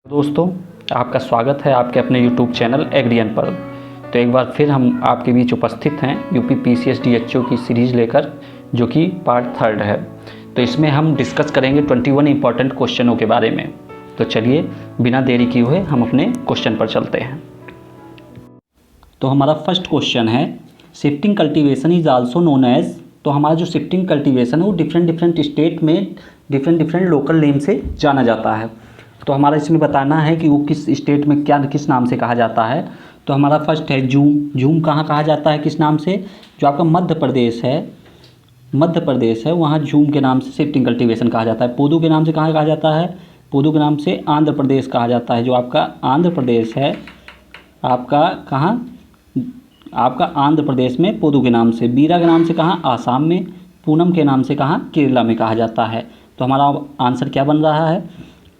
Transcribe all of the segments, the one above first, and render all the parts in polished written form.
दोस्तों, आपका स्वागत है आपके अपने YouTube चैनल एग्रीयन पर। तो एक बार फिर हम आपके बीच उपस्थित हैं यूपी PCS DHO की सीरीज़ लेकर, जो कि पार्ट 3 है। तो इसमें हम डिस्कस करेंगे 21 इंपॉर्टेंट क्वेश्चनों के बारे में। तो चलिए बिना देरी किए हुए हम अपने क्वेश्चन पर चलते हैं। तो हमारा फर्स्ट क्वेश्चन है, shifting cultivation is also known as. तो हमारा जो शिफ्टिंग कल्टीवेशन है वो डिफरेंट स्टेट में डिफरेंट लोकल नेम से जाना जाता है। तो हमारा इसमें बताना है कि वो किस स्टेट में किस नाम से कहा जाता है। तो हमारा फर्स्ट है झूम कहाँ कहा जाता है, किस नाम से? जो आपका मध्य प्रदेश है वहाँ झूम के नाम से शिफ्टिंग कल्टीवेशन कहा जाता है। पोदू के नाम से कहाँ कहा जाता है? पोदू के नाम से आंध्र प्रदेश कहा जाता है। जो आपका आंध्र प्रदेश है, आपका कहाँ? आपका आंध्र प्रदेश में पोदू के नाम से। बीरा के नाम से कहाँ? आसाम में। पूनम के नाम से कहाँ? केरला में कहा जाता है। तो हमारा आंसर क्या बन रहा है?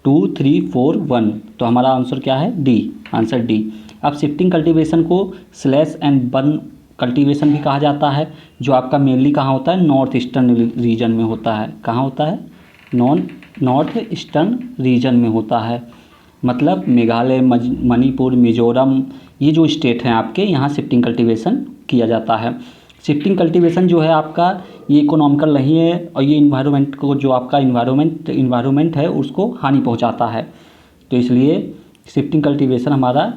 2, 3, 4, 1। तो हमारा आंसर क्या है? D, answer D. अब शिफ्टिंग कल्टीवेशन को स्लैश एंड बर्न कल्टीवेशन भी कहा जाता है, जो आपका मेनली कहाँ होता है? नॉर्थ ईस्टर्न रीजन में होता है। कहाँ होता है? नॉर्थ ईस्टर्न रीजन में होता है। मतलब मेघालय, मणिपुर, मिजोरम, ये जो स्टेट हैं आपके, यहाँ शिफ्टिंग कल्टीवेशन किया जाता है। शिफ्टिंग कल्टीवेशन जो है आपका, ये इकोनॉमिकल नहीं है और ये इन्वायरमेंट को, जो आपका इन्वायरमेंट है उसको हानि पहुंचाता है। तो इसलिए शिफ्टिंग कल्टीवेशन हमारा,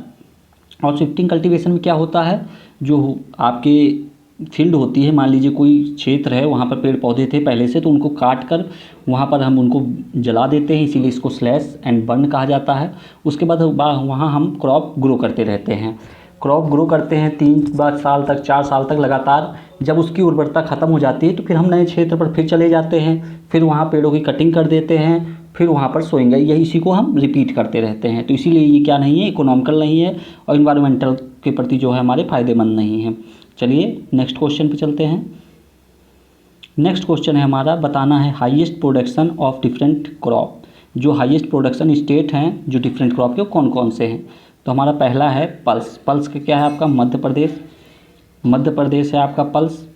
और शिफ्टिंग कल्टीवेशन में क्या होता है, जो आपके फील्ड होती है, मान लीजिए कोई क्षेत्र है वहाँ पर पेड़ पौधे थे पहले से, तो उनको काट कर वहाँ पर हम उनको जला देते हैं, इसीलिए इसको स्लैश एंड बर्न कहा जाता है। उसके बाद वहाँ हम क्रॉप ग्रो करते रहते हैं। क्रॉप ग्रो करते हैं 3 साल तक, 4 साल तक लगातार। जब उसकी उर्वरता ख़त्म हो जाती है तो फिर हम नए क्षेत्र पर फिर चले जाते हैं, फिर वहाँ पेड़ों की कटिंग कर देते हैं, फिर वहाँ पर सोएंगे। यही इसी को हम रिपीट करते रहते हैं। तो इसीलिए ये क्या नहीं है? इकोनॉमिकल नहीं है और इन्वायरमेंटल के प्रति जो है हमारे फ़ायदेमंद नहीं है। चलिए नेक्स्ट क्वेश्चन पे चलते हैं। नेक्स्ट क्वेश्चन है हमारा, बताना है highest production of different crop. जो हाईएस्ट प्रोडक्शन स्टेट हैं जो डिफरेंट क्रॉप के, कौन कौन से हैं? तो हमारा पहला है पल्स। पल्स का क्या है आपका? मध्य प्रदेश है आपका पल्स।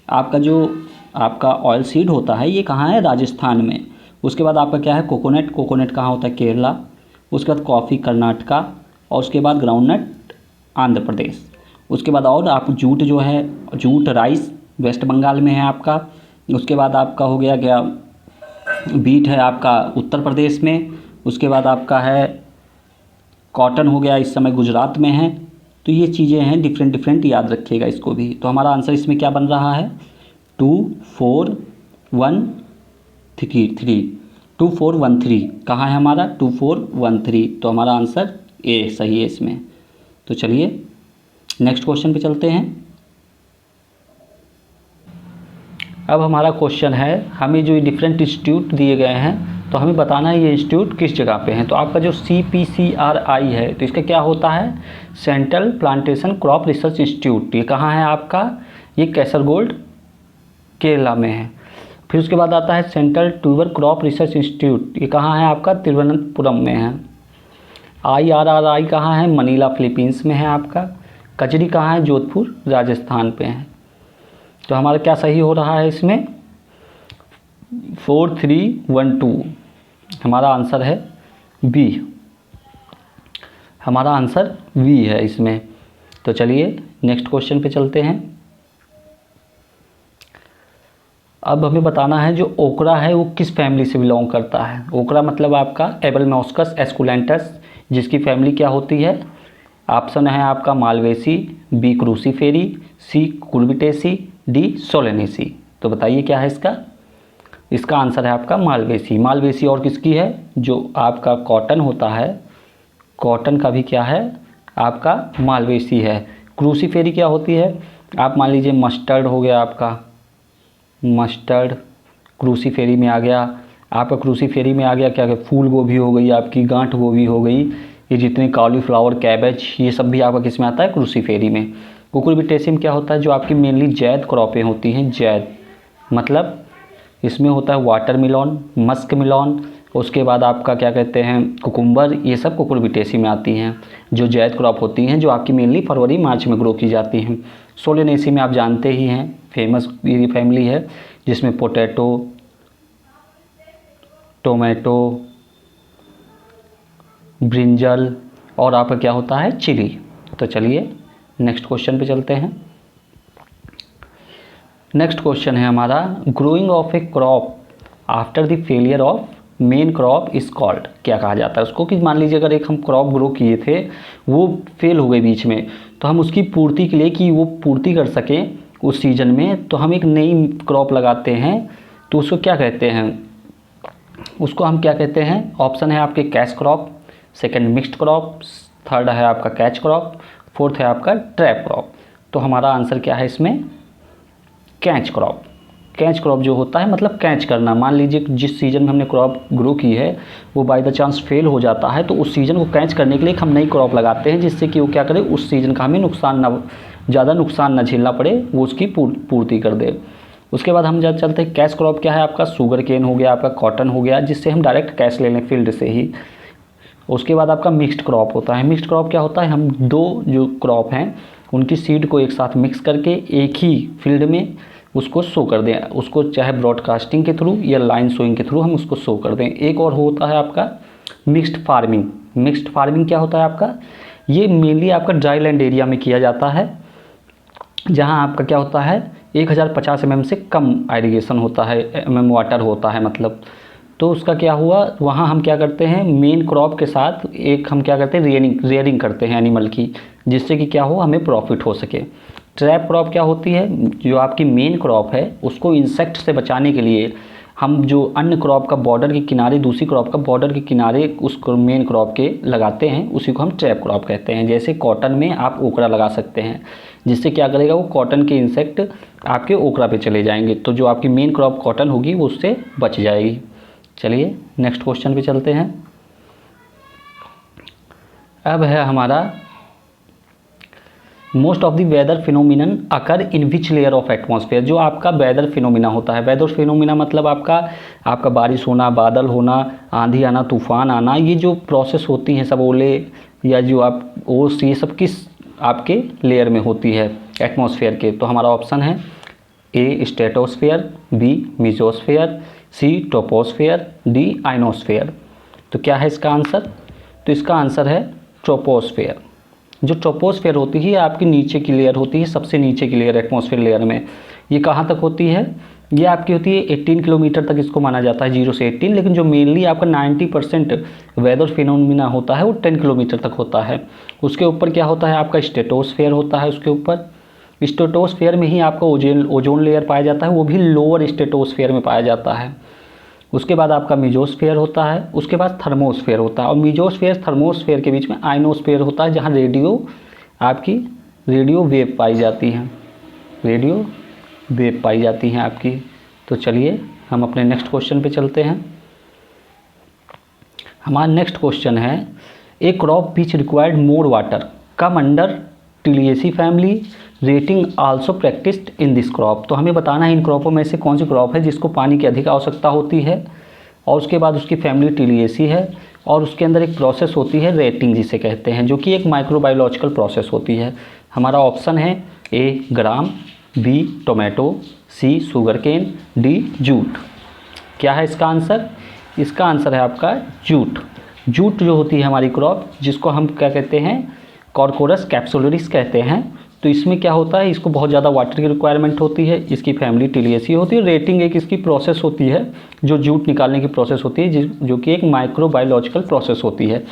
आपका जो आपका ऑयल सीड होता है ये कहाँ है? राजस्थान में। उसके बाद आपका क्या है? कोकोनट कहाँ होता है? केरला। उसके बाद कॉफ़ी कर्नाटका, और उसके बाद ग्राउंडनट आंध्र प्रदेश। उसके बाद और आप जूट जो है, जूट राइस वेस्ट बंगाल में है आपका। उसके बाद आपका हो गया क्या? बीट है आपका उत्तर प्रदेश में। उसके बाद आपका है कॉटन हो गया, इस समय गुजरात में है। तो ये चीज़ें हैं डिफरेंट, याद रखिएगा इसको भी। तो हमारा आंसर इसमें क्या बन रहा है? 2, 4, 1, 3। 2, 4, 1, 3 कहाँ है हमारा? 2, 4, 1, 3। तो हमारा आंसर ए सही है इसमें। तो चलिए नेक्स्ट क्वेश्चन पे चलते हैं। अब हमारा क्वेश्चन है, हमें जो डिफरेंट इंस्टीट्यूट दिए गए हैं तो हमें बताना है ये इंस्टीट्यूट किस जगह पे हैं। तो आपका जो CPCRI है, तो इसका क्या होता है? Central plantation crop research institute. ये कहाँ है आपका? ये कैसरगोड केरला में है। फिर उसके बाद आता है central tuber crop research institute. ये कहाँ है आपका? तिरुवनंतपुरम में है। IRRI कहाँ है? मनीला फिलीपींस में है आपका। कचरी कहाँ है? जोधपुर राजस्थान पे है। तो हमारा क्या सही हो रहा है इसमें? 4, 3, 1, 2। हमारा आंसर है बी। हमारा आंसर बी है इसमें। तो चलिए नेक्स्ट क्वेश्चन पे चलते हैं। अब हमें बताना है जो ओकरा है वो किस फैमिली से बिलोंग करता है। ओकरा मतलब आपका एबलमॉस्कस एस्कुलेंटस, जिसकी फैमिली क्या होती है? ऑप्शन है आपका मालवेसी, बी क्रूसीफेरी, सी कुर्बिटेसी, डी सोलेनेसी। तो बताइए क्या है इसका? इसका आंसर है आपका मालवेसी। मालवेसी और किसकी है? जो आपका कॉटन होता है, कॉटन का भी क्या है? आपका मालवेसी है। क्रूसीफेरी क्या होती है? आप मान लीजिए मस्टर्ड हो गया आपका, मस्टर्ड क्रूसीफेरी में आ गया। आपका क्रूसीफेरी में आ गया क्या? फूल गोभी हो गई, आपकी गांठ गोभी हो गई, ये जितने कॉलीफ्लावर, कैबेज, ये सब भी आपका किस में आता है? क्रूसीफेरी में। कुकुरबिटेसी क्या होता है? जो आपकी मेनली जैद क्रॉपें होती हैं, जैद मतलब इसमें होता है वाटरमेलन, मस्क मिलन, उसके बाद आपका क्या कहते हैं कुकुम्बर, ये सब कुकुरबिटेसी में आती हैं, जो जैद क्रॉप होती हैं, जो आपकी मेनली फरवरी मार्च में ग्रो की जाती हैं। सोलेनेसी में आप जानते ही हैं, फेमस ये फैमिली है, जिसमें पोटैटो, टोमेटो, ब्रिंजल और आपका क्या होता है, चिली। तो चलिए नेक्स्ट क्वेश्चन पे चलते हैं। नेक्स्ट क्वेश्चन है हमारा, growing of A crop after the failure of main crop is called. क्या कहा जाता है उसको, कि मान लीजिए अगर एक हम क्रॉप ग्रो किए थे, वो फेल हो गए बीच में, तो हम उसकी पूर्ति के लिए, कि वो पूर्ति कर सकें उस सीजन में, तो हम एक नई क्रॉप लगाते हैं। तो उसको क्या कहते हैं, उसको हम क्या कहते हैं। ऑप्शन है आपके cash crop, second mixed crop, third है आपका कैच क्रॉप, फोर्थ है आपका ट्रैप क्रॉप। तो हमारा आंसर क्या है इसमें, कैच क्रॉप। कैच क्रॉप जो होता है मतलब कैच करना। मान लीजिए जिस सीज़न में हमने क्रॉप ग्रो की है वो बाय द चांस फेल हो जाता है, तो उस सीज़न को कैच करने के लिए हम नई क्रॉप लगाते हैं, जिससे कि वो क्या करे, उस सीज़न का हमें ज़्यादा नुकसान ना झेलना पड़े, वो उसकी पूर्ति कर दे। उसके बाद हम जब चलते हैं कैश क्रॉप क्या है आपका, शुगर केन हो गया, आपका कॉटन हो गया, जिससे हम डायरेक्ट कैश ले लें फील्ड से ही। उसके बाद आपका मिक्स्ड क्रॉप होता है। मिक्स्ड क्रॉप क्या होता है, हम दो जो क्रॉप हैं उनकी सीड को एक साथ मिक्स करके एक ही फील्ड में उसको शो कर दें, उसको चाहे ब्रॉडकास्टिंग के थ्रू या लाइन शोइंग के थ्रू हम उसको शो कर दें। एक और होता है आपका मिक्स्ड फार्मिंग। मिक्स्ड फार्मिंग क्या होता है आपका, ये मेनली आपका ड्राई लैंड एरिया में किया जाता है, जहां आपका क्या होता है 1050 mm से कम इरिगेशन होता है, mm वाटर होता है मतलब। तो उसका क्या हुआ, वहाँ हम क्या करते हैं मेन क्रॉप के साथ एक हम क्या करते हैं रेयरिंग करते हैं एनिमल की, जिससे कि क्या हो हमें प्रॉफिट हो सके। ट्रैप क्रॉप क्या होती है, जो आपकी मेन क्रॉप है उसको इंसेक्ट से बचाने के लिए हम जो अन्य क्रॉप का बॉर्डर के किनारे, दूसरी क्रॉप का बॉर्डर के किनारे उस मेन क्रॉप के लगाते हैं, उसी को हम ट्रैप क्रॉप कहते हैं। जैसे कॉटन में आप ओकरा लगा सकते हैं, जिससे क्या करेगा वो कॉटन के इंसेक्ट आपके ओकरा पे चले जाएंगे, तो जो आपकी मेन क्रॉप कॉटन होगी वो उससे बच जाएगी। चलिए नेक्स्ट क्वेश्चन पे चलते हैं। अब है हमारा most of the weather phenomenon occur in which layer of atmosphere. जो आपका वेदर फिनोमिना होता है, वेदर फिनोमिना मतलब आपका बारिश होना, बादल होना, आंधी आना, तूफान आना, ये जो प्रोसेस होती हैं सब ओले या जो आप ओस, ये सब किस आपके लेयर में होती है एटमॉस्फेयर के। तो हमारा ऑप्शन है ए स्ट्रेटोस्फेयर, बी मेसोस्फेयर, सी ट्रोपोस्फेयर, डी आइनोस्फेयर। तो क्या है इसका आंसर, तो इसका आंसर है ट्रोपोस्फेयर। जो ट्रोपोस्फेयर होती है आपकी नीचे की लेयर होती है, सबसे नीचे की लेयर एटमॉस्फेयर लेयर में। ये कहाँ तक होती है, ये आपकी होती है 18 किलोमीटर तक इसको माना जाता है, 0 से 18। लेकिन जो मेनली आपका 90% वेदर फिनोमिना होता है वो 10 किलोमीटर तक होता है। उसके ऊपर क्या होता है आपका स्ट्रेटोस्फेयर होता है। उसके ऊपर स्ट्रेटोस्फेयर में ही आपका ओजोन लेयर पाया जाता है, वो भी लोअर स्ट्रेटोस्फेयर में पाया जाता है। उसके बाद आपका मेसोस्फेयर होता है, उसके बाद थर्मोस्फेयर होता है, और मेसोस्फेयर थर्मोस्फेयर के बीच में आइनोस्फेयर होता है, जहाँ रेडियो वेव पाई जाती हैं, रेडियो वेव पाई जाती हैं आपकी। तो चलिए हम अपने नेक्स्ट क्वेश्चन पे चलते हैं। हमारा नेक्स्ट क्वेश्चन है, a crop which required more water come under tiliaceae family, retting also practised in this crop. तो हमें बताना है इन क्रॉपों में से कौन सी क्रॉप है जिसको पानी की अधिक आवश्यकता होती है, और उसके बाद उसकी फैमिली टिलियेसी है, और उसके अंदर एक प्रोसेस होती है रेटिंग जिसे कहते हैं, जो कि एक माइक्रोबायोलॉजिकल प्रोसेस होती है। हमारा ऑप्शन है ए ग्राम, बी टोमेटो, सी शुगर केन, डी जूट। क्या है इसका आंसर, इसका आंसर है आपका जूट। जूट जो होती है हमारी क्रॉप, जिसको हम क्या कहते हैं कॉर्कोरस कैप्सुलरिस कहते हैं। तो इसमें क्या होता है, इसको बहुत ज़्यादा वाटर की रिक्वायरमेंट होती है, इसकी फैमिली टिलियेसी होती है, रेटिंग एक इसकी प्रोसेस होती है जो जूट निकालने की प्रोसेस होती है, जो कि एक माइक्रोबायोलॉजिकल प्रोसेस होती है,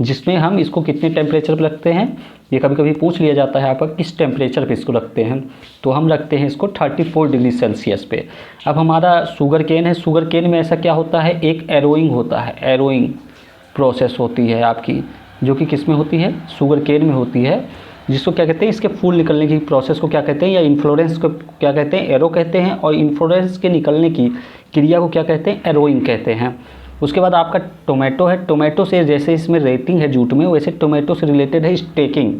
जिसमें हम इसको कितने टेम्परेचर पर रखते हैं, ये कभी कभी पूछ लिया जाता है आपका किस टेम्परेचर पे इसको रखते हैं। तो हम रखते हैं इसको 34 डिग्री सेल्सियस पे। अब हमारा शुगर केन है, शुगर केन में ऐसा क्या होता है, एक एरोइंग होता है, एरोइंग प्रोसेस होती है आपकी, जो कि किस में होती है, शुगर केन में होती है, जिसको क्या कहते हैं, इसके फूल निकलने की प्रोसेस को क्या कहते हैं, या इन्फ्लोरेंस को क्या कहते हैं, एरो कहते हैं, और इन्फ्लोरेंस के निकलने की क्रिया को क्या कहते हैं, एरोइंग कहते हैं। उसके बाद आपका टोमेटो है, टोमेटो से जैसे इसमें रेटिंग है जूट में, वैसे टोमेटो से रिलेटेड है स्टेकिंग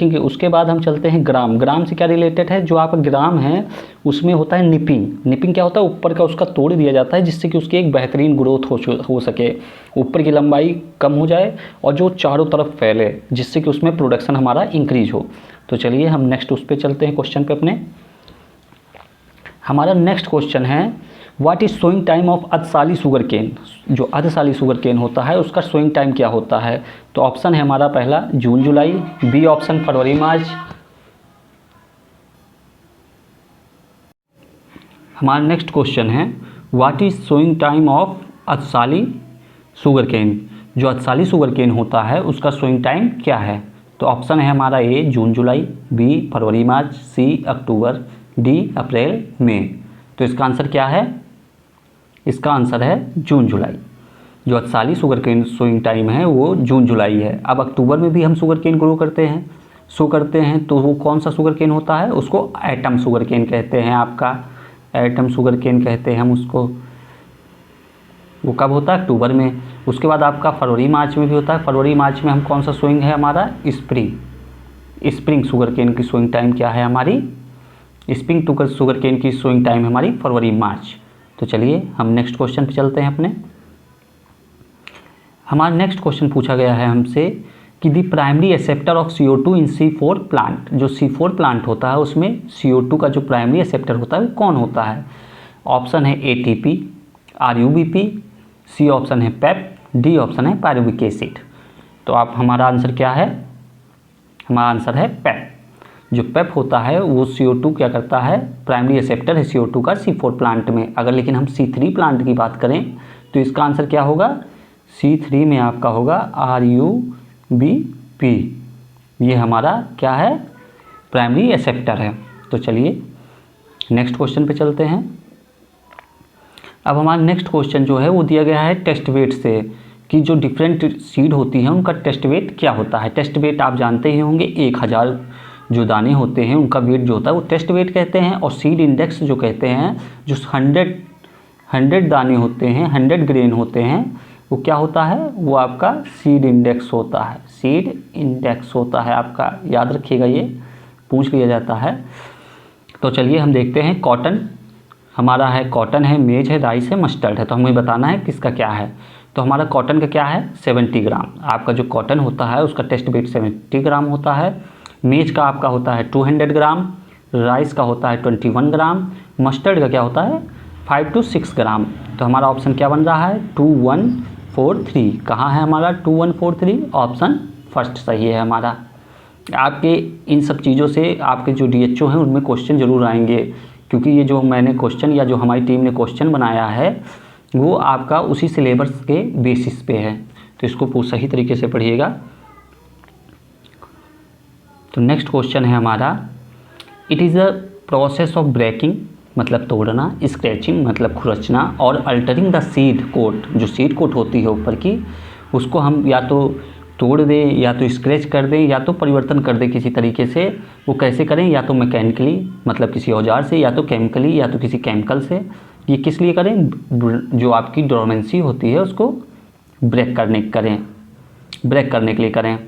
के। उसके बाद हम चलते हैं ग्राम। ग्राम से क्या रिलेटेड है, जो आपका ग्राम है उसमें होता है निपिंग क्या होता है, ऊपर का उसका तोड़ दिया जाता है, जिससे कि उसकी एक बेहतरीन ग्रोथ हो सके, ऊपर की लंबाई कम हो जाए और जो चारों तरफ फैले, जिससे कि उसमें प्रोडक्शन हमारा इंक्रीज हो। तो चलिए हम नेक्स्ट उस पर चलते हैं क्वेश्चन पे अपने। हमारा नेक्स्ट क्वेश्चन है, what is sowing time of अर्धसाली sugar cane, जो अर्धसाली शुगर केन होता है उसका सोइंग टाइम क्या होता है? तो ऑप्शन है हमारा पहला जून जुलाई, बी ऑप्शन फरवरी मार्च। हमारा नेक्स्ट क्वेश्चन है what is sowing time of अर्धसाली sugar cane, जो अर्धसाली शुगर केन होता है उसका सोइंग टाइम क्या है? तो ऑप्शन है हमारा ए जून जुलाई, बी फरवरी मार्च, सी अक्टूबर, डी अप्रैल मई। तो इसका आंसर क्या है? इसका आंसर है जून जुलाई। जो अर्धसाली शुगर केन सोइंग टाइम है वो जून जुलाई है। अब अक्टूबर में भी हम शुगर केन ग्रो करते हैं तो वो कौन सा शुगर केन होता है? उसको एटम शुगर केन कहते हैं, आपका एटम शुगर केन कहते हैं हम उसको। वो कब होता है? अक्टूबर में। उसके बाद आपका फरवरी मार्च में भी होता है। फरवरी मार्च में हम कौन सा सोइंग है हमारा? स्प्रिंग शुगर केन की सोइंग टाइम क्या है हमारी? स्प्रिंग शुगर केन की सोइंग टाइम है हमारी फरवरी मार्च। तो चलिए हम नेक्स्ट क्वेश्चन पे चलते हैं अपने। हमारा नेक्स्ट क्वेश्चन पूछा गया है हमसे कि the primary acceptor of CO2 in C4 plant, जो C4 प्लांट होता है उसमें CO2 का जो प्राइमरी एक्सेप्टर होता है वो कौन होता है? ऑप्शन है ATP, RUBP, सी ऑप्शन है पेप, डी ऑप्शन है पायरुविक एसिड। तो आप हमारा आंसर क्या है? हमारा आंसर है पेप। जो पेप होता है वो CO2 क्या करता है? प्राइमरी एक्सेप्टर है CO2 का C4 प्लांट में। अगर लेकिन हम C3 प्लांट की बात करें तो इसका आंसर क्या होगा? C3 में आपका होगा RUBP। ये हमारा क्या है? प्राइमरी एक्सेप्टर है। तो चलिए नेक्स्ट क्वेश्चन पे चलते हैं। अब हमारा नेक्स्ट क्वेश्चन जो है वो दिया गया है टेस्ट वेट से, कि जो डिफरेंट सीड होती हैं उनका टेस्ट वेट क्या होता है। टेस्ट वेट आप जानते ही होंगे, 1000 जो दाने होते हैं उनका वेट जो होता है वो टेस्ट वेट कहते हैं। और सीड इंडेक्स जो कहते हैं, जो 100 दाने होते हैं, 100 ग्रेन होते हैं, वो क्या होता है? वो आपका सीड इंडेक्स होता है। सीड इंडेक्स होता है आपका, याद रखिएगा, ये पूछ लिया जाता है। तो चलिए हम देखते हैं। कॉटन हमारा है, कॉटन है, मेज है, राइस है, मस्टर्ड है। तो हमें बताना है किसका क्या है। तो हमारा कॉटन का क्या है? 70 ग्राम। आपका जो कॉटन होता है उसका टेस्ट वेट 70 ग्राम होता है। मेज का आपका होता है 200 ग्राम, राइस का होता है 21 ग्राम, मस्टर्ड का क्या होता है 5 to 6 ग्राम। तो हमारा ऑप्शन क्या बन रहा है? 2143। कहाँ है हमारा 2143? ऑप्शन फर्स्ट सही है हमारा। आपके इन सब चीज़ों से आपके जो DHO हैं उनमें क्वेश्चन ज़रूर आएंगे, क्योंकि ये जो मैंने क्वेश्चन या जो हमारी टीम ने क्वेश्चन बनाया है वो आपका उसी सिलेबस के बेसिस पे है। तो इसको सही तरीके से पढ़िएगा। तो नेक्स्ट क्वेश्चन है हमारा, it is a process of breaking मतलब तोड़ना, स्क्रैचिंग मतलब खुरचना, और अल्टरिंग द सीड कोट, जो सीड कोट होती है ऊपर की, उसको हम या तो तोड़ दें या तो स्क्रैच कर दें या तो परिवर्तन कर दें किसी तरीके से। वो कैसे करें? या तो मैकेनिकली मतलब किसी औजार से, या तो केमिकली या तो किसी केमिकल से। ये किस लिए करें? जो आपकी डोरमेंसी होती है उसको ब्रेक करने के लिए करें।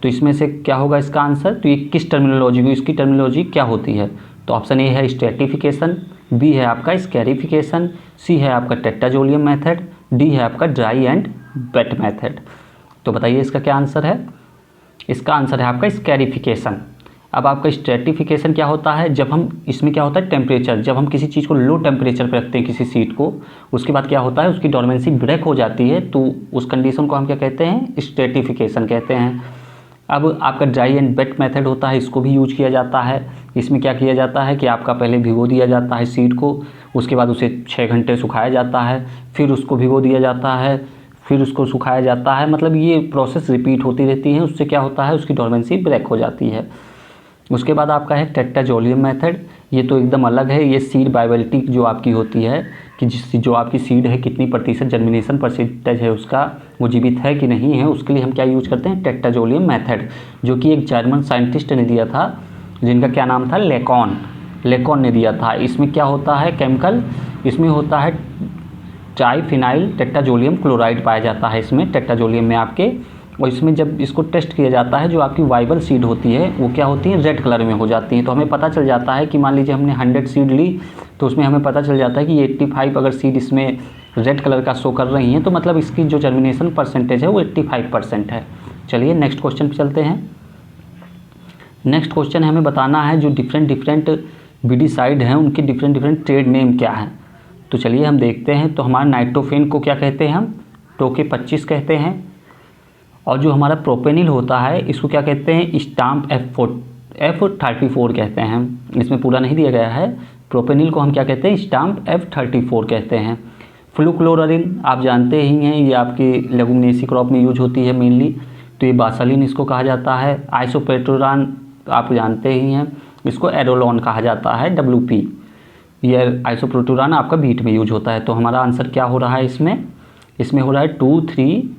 तो इसमें से क्या होगा इसका आंसर? तो ये किस टर्मिनोलॉजी को, इसकी टर्मिनोलॉजी क्या होती है? तो ऑप्शन ए है स्ट्रेटिफिकेशन, बी है आपका स्कैरिफिकेशन, सी है आपका टेट्राजोलियम मेथड, डी है आपका ड्राई एंड वेट मेथड। तो बताइए इसका क्या आंसर है? इसका आंसर है आपका स्कैरिफिकेशन। अब आपका स्ट्रेटिफिकेशन क्या होता है? जब हम इसमें क्या होता है टेम्परेचर, जब हम किसी चीज़ को लो टेम्परेचर पर रखते हैं किसी सीट को, उसके बाद क्या होता है उसकी डोरमेंसी ब्रेक हो जाती है, तो उस कंडीशन को हम क्या कहते हैं? स्ट्रेटिफिकेशन कहते हैं। अब आपका ड्राई एंड वेट मेथड होता है, इसको भी यूज किया जाता है। इसमें क्या किया जाता है कि आपका पहले भिगो दिया जाता है सीड को, उसके बाद उसे 6 घंटे सुखाया जाता है, फिर उसको भिगो दिया जाता है, फिर उसको सुखाया जाता है। मतलब ये प्रोसेस रिपीट होती रहती है। उससे क्या होता है? उसकी डोरमेंसी ब्रेक हो जाती है। उसके बाद आपका है टेट्राजोलियम मेथड। ये तो एकदम अलग है। ये सीड वाइबिलिटी जो आपकी होती है कि जो आपकी सीड है कितनी प्रतिशत जर्मिनेशन परसेंटेज है उसका, वो जीवित है कि नहीं है, उसके लिए हम क्या यूज करते हैं? टेट्राजोलियम मेथड, जो कि एक जर्मन साइंटिस्ट ने दिया था, जिनका क्या नाम था? लेकॉन ने दिया था। इसमें क्या होता है केमिकल? इसमें होता है ट्राइफिनाइल टेट्राजोलियम क्लोराइड पाया जाता है इसमें, टेट्राजोलियम में आपके। और इसमें जब इसको टेस्ट किया जाता है, जो आपकी वाइबल सीड होती है वो क्या होती है? रेड कलर में हो जाती हैं। तो हमें पता चल जाता है कि मान लीजिए हमने 100 सीड ली, तो उसमें हमें पता चल जाता है कि 85 अगर सीड इसमें रेड कलर का शो कर रही हैं, तो मतलब इसकी जो जर्मिनेशन परसेंटेज है वो 85% है। चलिए नेक्स्ट क्वेश्चन पे चलते हैं। नेक्स्ट क्वेश्चन हमें बताना है जो डिफरेंट विडिसाइड हैं उनके डिफरेंट ट्रेड नेम क्या हैं। तो चलिए हम देखते हैं। तो हमारा नाइट्रोफेन को क्या कहते हैं हम, टोके 25 कहते हैं। और जो हमारा प्रोपेनिल होता है इसको क्या कहते हैं, स्टाम्प F34 कहते हैं। इसमें पूरा नहीं दिया गया है। प्रोपेनिल को हम क्या कहते हैं, स्टाम्प F34 कहते हैं। फ्लूक्लोरारिन आप जानते ही हैं, ये आपकी लेगुमिनेसी क्रॉप में यूज होती है मेनली, तो ये बासालिन इसको कहा जाता है। आइसोप्रोटोरान आप जानते ही हैं, इसको एरोलॉन कहा जाता है, WP। ये आइसोप्रोटोरान आपका बीट में यूज होता है। तो हमारा आंसर क्या हो रहा है इसमें हो रहा है 2 3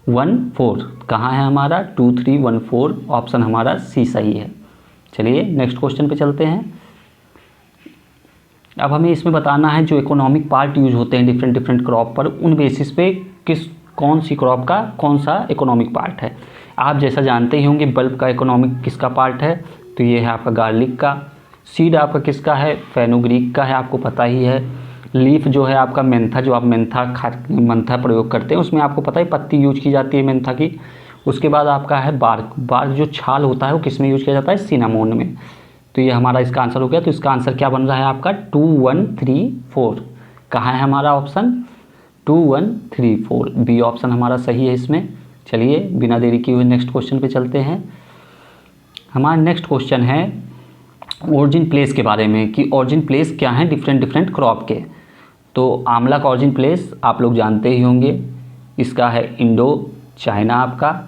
1 4। कहाँ है हमारा 2 3 1 4, ऑप्शन हमारा सी सही है। चलिए नेक्स्ट क्वेश्चन पे चलते हैं। अब हमें इसमें बताना है जो इकोनॉमिक पार्ट यूज होते हैं डिफरेंट डिफरेंट क्रॉप पर, उन बेसिस पे कौन सी क्रॉप का कौन सा इकोनॉमिक पार्ट है। आप जैसा जानते ही होंगे बल्ब का इकोनॉमिक किसका पार्ट है, तो ये है आपका गार्लिक का। सीड आपका किसका है, फेनुग्रीक का है, आपको पता ही है। लीफ जो है आपका मेंथा, जो आप मेंथा प्रयोग करते हैं उसमें आपको पता है पत्ती यूज की जाती है मेंथा की। उसके बाद आपका है बार्क जो छाल होता है वो किस में यूज किया जाता है, सिनामोन में। तो ये हमारा इसका आंसर हो गया। तो इसका आंसर क्या बन रहा है आपका 2 1 3 4। कहाँ है हमारा ऑप्शन 2 1 3 4, बी ऑप्शन हमारा सही है इसमें। चलिए बिना देरी किए हुए नेक्स्ट क्वेश्चन पे चलते हैं। हमारा नेक्स्ट क्वेश्चन है ओरिजिन प्लेस के बारे में, कि ओरिजिन प्लेस क्या है डिफरेंट डिफरेंट क्रॉप के। तो आंवला का ओरिजिन प्लेस आप लोग जानते ही होंगे, इसका है इंडो चाइना आपका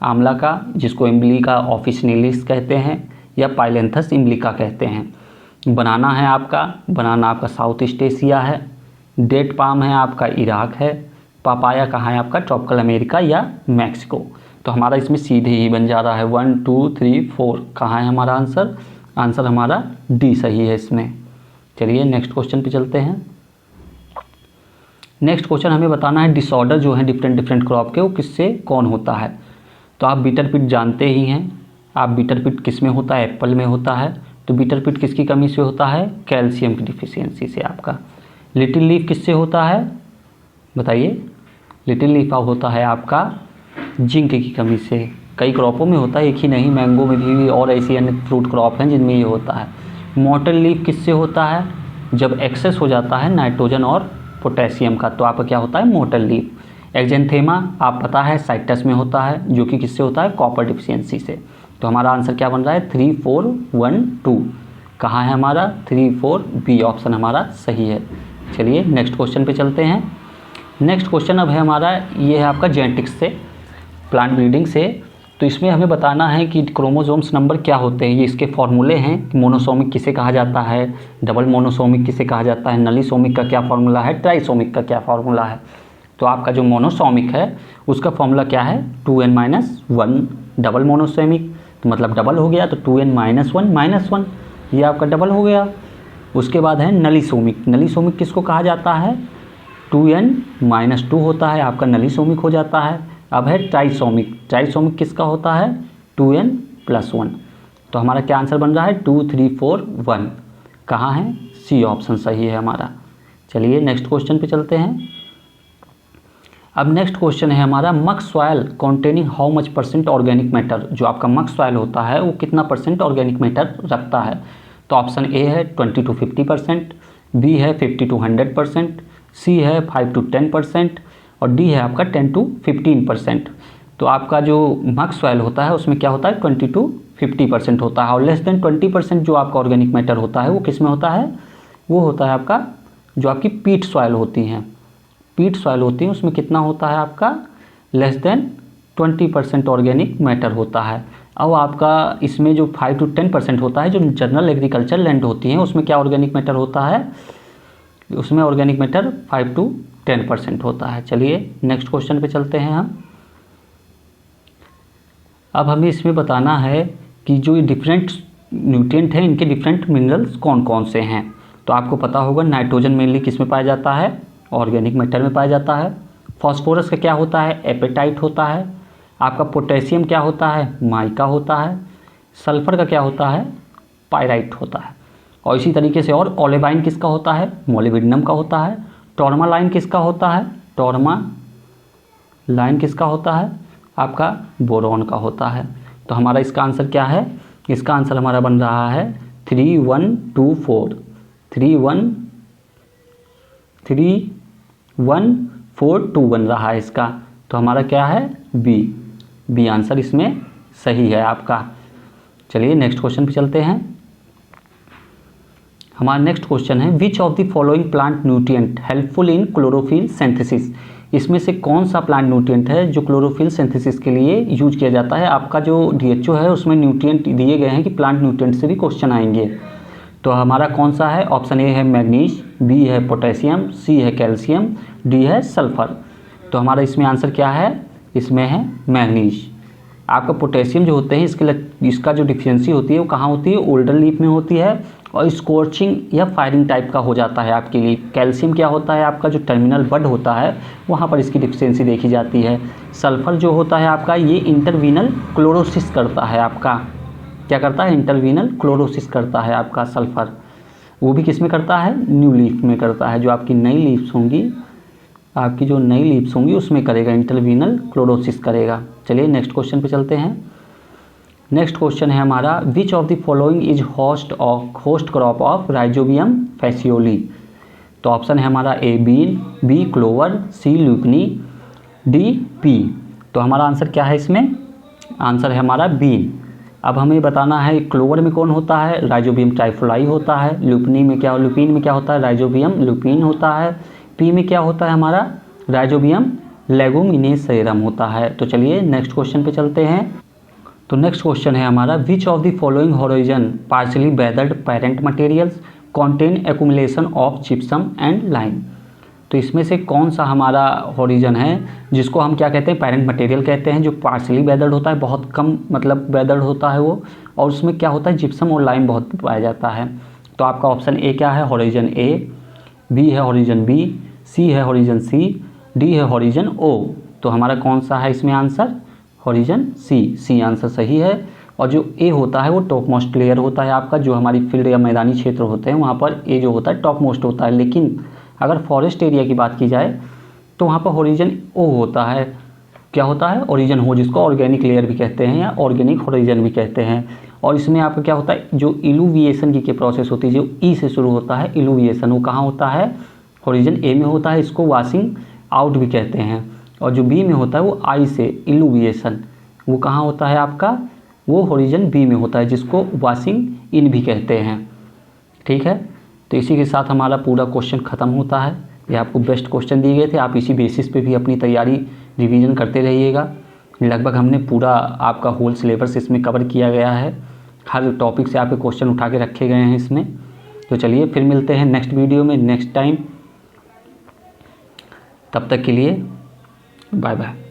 आंवला का, जिसको इम्बलिका ऑफिशियलिस कहते हैं या पाइलेंथस इम्बलिका कहते हैं। बनाना आपका साउथ ईस्ट एशिया है। डेट पाम है आपका इराक है। पापाया कहाँ है आपका, ट्रॉपिकल अमेरिका या मैक्सिको। तो हमारा इसमें सीधे ही बन जा रहा है 1 2 3 4। कहाँ है हमारा आंसर हमारा डी सही है इसमें। चलिए नेक्स्ट क्वेश्चन पे चलते हैं। नेक्स्ट क्वेश्चन हमें बताना है डिसऑर्डर जो है डिफरेंट डिफरेंट क्रॉप के, वो किससे कौन होता है। तो आप बीटर पिट जानते ही हैं, आप बीटर पिट किस में होता है, एप्पल में होता है। तो बीटर पिट किसकी कमी से होता है, कैल्शियम की डिफिशियंसी से आपका। लिटिल लीफ किससे होता है बताइए, लिटिल लीफ होता है आपका जिंक की कमी से। कई क्रॉपों में होता है, एक ही नहीं, मैंगो में भी और ऐसी अन्य फ्रूट क्रॉप हैं जिनमें ये होता है। मॉटल लीफ किससे होता है, जब एक्सेस हो जाता है नाइट्रोजन और पोटेशियम का, तो आपका क्या होता है मॉटल लीफ। एक्जेंथेमा आप पता है साइट्रस में होता है, जो कि किससे होता है, कॉपर डिफिशियंसी से। तो हमारा आंसर क्या बन रहा है 3 4 1 2। कहाँ है हमारा 3 4, बी ऑप्शन हमारा सही है। चलिए नेक्स्ट क्वेश्चन पे चलते हैं। नेक्स्ट क्वेश्चन अब है हमारा, ये है आपका जेनेटिक्स से, प्लांट ब्रीडिंग से। तो इसमें हमें बताना है कि क्रोमोसोम्स नंबर क्या होते हैं, ये इसके फॉर्मूले हैं। मोनोसोमिक किसे कहा जाता है, डबल मोनोसोमिक किसे कहा जाता है, नलीसोमिक का क्या फार्मूला है, ट्राइसोमिक का क्या फार्मूला है। तो आपका जो मोनोसोमिक है उसका फॉर्मूला क्या है 2n-1। डबल मोनोसोमिक तो मतलब डबल हो गया, तो 2n-1 ये आपका डबल हो गया। उसके बाद है नलीसोमिक। नलीसोमिक किसको कहा जाता है, 2n-2 होता है आपका नलीसोमिक हो जाता है। अब है ट्राइसोमिक। ट्राइसोमिक किसका होता है 2n+1। तो हमारा क्या आंसर बन रहा है 2 3 4 1। कहाँ है, सी ऑप्शन सही है हमारा। चलिए नेक्स्ट क्वेश्चन पे चलते हैं। अब नेक्स्ट क्वेश्चन है हमारा, मक soil containing how much % organic matter. जो आपका मक सॉइल होता है वो कितना % ऑर्गेनिक मैटर रखता है। तो ऑप्शन ए है 20 to 50%, बी है 50 to 100%, सी है 5 to 10% और डी है आपका 10 to 15%। तो आपका जो मक सॉइल होता है उसमें क्या होता है 20 to 50% होता है। और लेस देन 20% जो आपका ऑर्गेनिक मैटर होता है वो किस में होता है, वो होता है आपका जो आपकी पीट सॉइल होती हैं। पीट सॉइल होती है उसमें कितना होता है आपका लेस देन 20% ऑर्गेनिक मैटर होता है। अब आपका इसमें जो 5 to 10% होता है, जो जनरल एग्रीकल्चर लैंड होती हैं उसमें क्या ऑर्गेनिक मैटर होता है, उसमें ऑर्गेनिक मैटर 5 to 10% होता है। चलिए नेक्स्ट क्वेश्चन पे चलते हैं हम। अब हमें इसमें बताना है कि जो डिफरेंट न्यूट्रिएंट हैं इनके डिफरेंट मिनरल्स कौन कौन से हैं। तो आपको पता होगा नाइट्रोजन मेनली किस में पाया जाता है, ऑर्गेनिक मैटर में पाया जाता है। फॉस्फोरस का क्या होता है, एपेटाइट होता है। आपका पोटेशियम क्या होता है, माइका होता है। सल्फर का क्या होता है, पायराइट होता है। और इसी तरीके से और ओलेबाइन किसका होता है, मोलिब्डेनम का होता है। टॉर्मालाइन किसका होता है, टॉर्मालाइन किसका होता है, आपका बोरॉन का होता है। तो हमारा इसका आंसर क्या है, इसका आंसर हमारा बन रहा है 3 1 2 4। 3 1 3 1 4 2 बन रहा है इसका, तो हमारा क्या है बी आंसर इसमें सही है आपका। चलिए नेक्स्ट क्वेश्चन पे चलते हैं। हमारा नेक्स्ट क्वेश्चन है विच of the following plant nutrient helpful in chlorophyll synthesis. इसमें से कौन सा प्लांट न्यूट्रिएंट है जो क्लोरोफिल सिंथेसिस के लिए यूज किया जाता है। आपका जो DHO है उसमें न्यूट्रिएंट दिए गए हैं कि प्लांट न्यूट्रिएंट से भी क्वेश्चन आएंगे। तो हमारा कौन सा है, ऑप्शन ए है मैग्नीज, बी है पोटेशियम, सी है कैल्शियम, डी है सल्फर। तो हमारा इसमें आंसर क्या है, इसमें है मैग्नीज। आपका पोटेशियम जो होते हैं इसका जो डिफिशियंसी होती है वो कहाँ होती है, ओल्डर लीफ में होती है और स्कॉर्चिंग या फायरिंग टाइप का हो जाता है आपके लिए। कैल्शियम क्या होता है, आपका जो टर्मिनल बड होता है वहाँ पर इसकी डिफिशियंसी देखी जाती है। सल्फर जो होता है आपका ये इंटरवीनल क्लोरोसिस करता है, आपका क्या करता है, इंटरवीनल क्लोरोसिस करता है आपका सल्फर। वो भी किस में करता है, न्यू लीफ में करता है। जो आपकी नई लीव्स होंगी, आपकी जो नई लीव्स होंगी उसमें करेगा, इंटरवीनल क्लोरोसिस करेगा। चलिए नेक्स्ट क्वेश्चन पे चलते हैं। नेक्स्ट क्वेश्चन है हमारा which of the following is host crop of rhizobium phaseoli. तो ऑप्शन है हमारा A bean, B clover, C lupini, D pea. तो हमारा आंसर क्या है इसमें, आंसर है हमारा बीन। अब हमें बताना है क्लोवर में कौन होता है, राइजोबियम ट्राइफोलाई होता है। ल्यूपीन में क्या होता है, राइजोबियम ल्यूपीन होता है। पी में क्या होता है हमारा, राइजोबियम लेगुमिनेसेरम होता है। तो चलिए नेक्स्ट क्वेश्चन पे चलते हैं। तो नेक्स्ट क्वेश्चन है हमारा which of the following horizon partially weathered parent materials contain accumulation of gypsum and lime. तो इसमें से कौन सा हमारा होराइजन है जिसको हम क्या कहते हैं, पेरेंट मटेरियल कहते हैं, जो पार्शियली वेदर्ड होता है, बहुत कम मतलब वेदर्ड होता है वो, और उसमें क्या होता है, जिप्सम और लाइम बहुत पाया जाता है। तो आपका ऑप्शन ए क्या है, होराइजन ए, बी है होराइजन बी, सी है होराइजन सी, डी है होराइजन ओ। तो हमारा कौन सा है इसमें आंसर, होराइजन सी आंसर सही है। और जो ए होता है वो टॉप मोस्ट लेयर होता है आपका, जो हमारी फील्ड या मैदानी क्षेत्र होते हैं वहाँ पर ए जो होता है टॉप मोस्ट होता है। लेकिन अगर फॉरेस्ट एरिया की बात की जाए तो वहाँ पर होराइजन ओ होता है। क्या होता है, ओरिजिन हो, जिसको ऑर्गेनिक लेयर भी कहते हैं या ऑर्गेनिक होराइजन भी कहते हैं। और इसमें आपका क्या होता है, जो इलुविएशन की प्रोसेस होती है, जो ई से शुरू होता है इलुविएशन, वो कहाँ होता है, होराइजन ए में होता है, इसको वाशिंग आउट भी कहते हैं। और जो बी में होता है वो आई से इलुविएशन, वो कहाँ होता है आपका, वो होराइजन बी में होता है, जिसको वाशिंग इन भी कहते हैं। ठीक है, तो इसी के साथ हमारा पूरा क्वेश्चन ख़त्म होता है। ये आपको बेस्ट क्वेश्चन दिए गए थे, आप इसी बेसिस पे भी अपनी तैयारी रिवीजन करते रहिएगा। लगभग हमने पूरा आपका होल सिलेबस इसमें कवर किया गया है, हर टॉपिक से आपके क्वेश्चन उठा के रखे गए हैं इसमें। तो चलिए फिर मिलते हैं नेक्स्ट वीडियो में नेक्स्ट टाइम, तब तक के लिए बाय बाय।